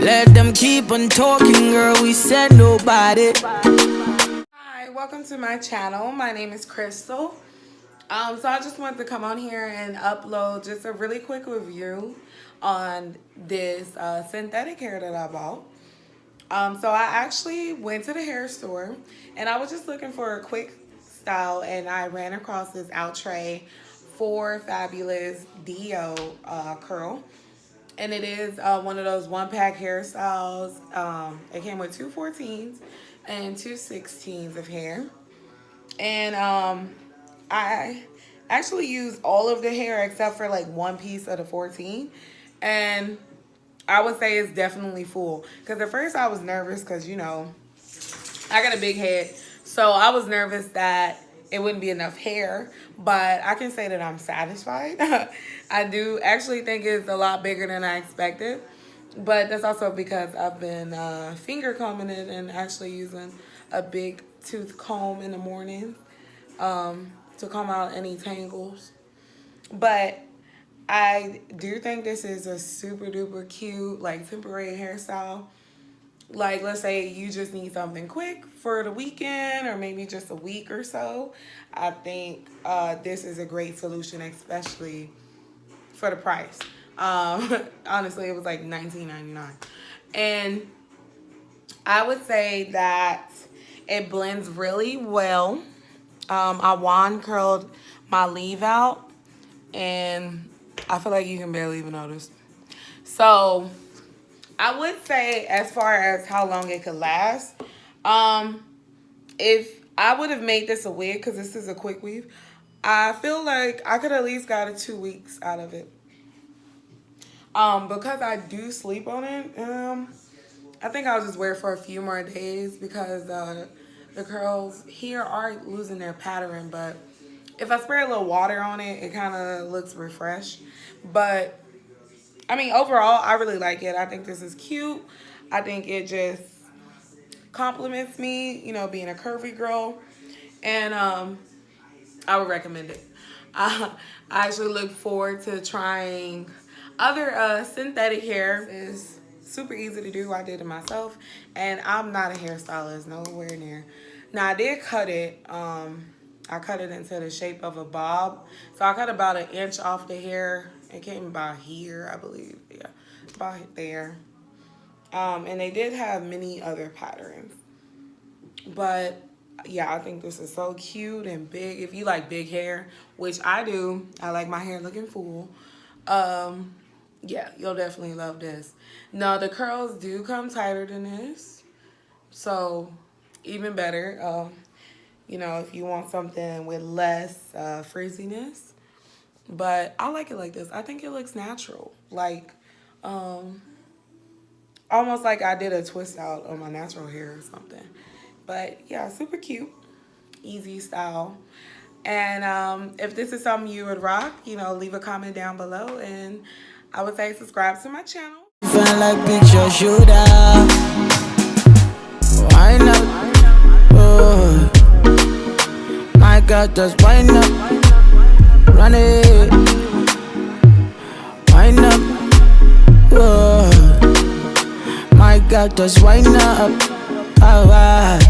Let them keep on talking, girl, we said nobody. Hi, welcome to my channel. My name is Crystal. So I just wanted to come on here and upload just a really quick review on this synthetic hair that I bought. So I actually went to the hair store and I was just looking for a quick style, and I ran across this Outre 4 Fabulous Dio curl. And it is one of those one-pack hairstyles. It came with 2 14s and 2 16s of hair. And I actually used all of the hair except for like one piece of the 14. And I would say it's definitely full. Because at first I was nervous because, you know, I got a big head. So I was nervous that it wouldn't be enough hair, but I can say that I'm satisfied. I do actually think it's a lot bigger than I expected, but that's also because I've been finger combing it and actually using a big tooth comb in the morning to comb out any tangles. But I do think this is a super duper cute, like, temporary hairstyle. Like, let's say you just need something quick for the weekend or maybe just a week or so. I think this is a great solution, especially for the price. Honestly, it was like $19.99. And I would say that it blends really well. I wand curled my leave out, and I feel like you can barely even notice. So I would say, as far as how long it could last, if I would have made this a wig, because this is a quick weave, I feel like I could at least got a 2 weeks out of it. Because I do sleep on it, I think I'll just wear it for a few more days because the curls here are losing their pattern. But if I spray a little water on it, it kind of looks refreshed. But I mean, overall, I really like it. I think this is cute. I think it just compliments me, you know, being a curvy girl. And I would recommend it. I actually look forward to trying other synthetic hair. It's super easy to do. I did it myself. And I'm not a hairstylist, nowhere near. Now, I did cut it. I cut it into the shape of a bob. So I cut about 1 inch off the hair. It came about here, I believe. Yeah, about there. And they did have many other patterns. But yeah, I think this is so cute and big. If you like big hair, which I do, I like my hair looking full. Yeah, you'll definitely love this. Now, the curls do come tighter than this. So even better. You know, if you want something with less frizziness. But I like it like this. I think it looks natural. Like, almost like I did a twist out on my natural hair or something. But yeah, super cute. Easy style. And if this is something you would rock, you know, leave a comment down below. And I would say subscribe to my channel. Feel like picture shooter. Why not? Oh. My God, just why not? Run it. Why not? Oh. My God, just why not? Alright.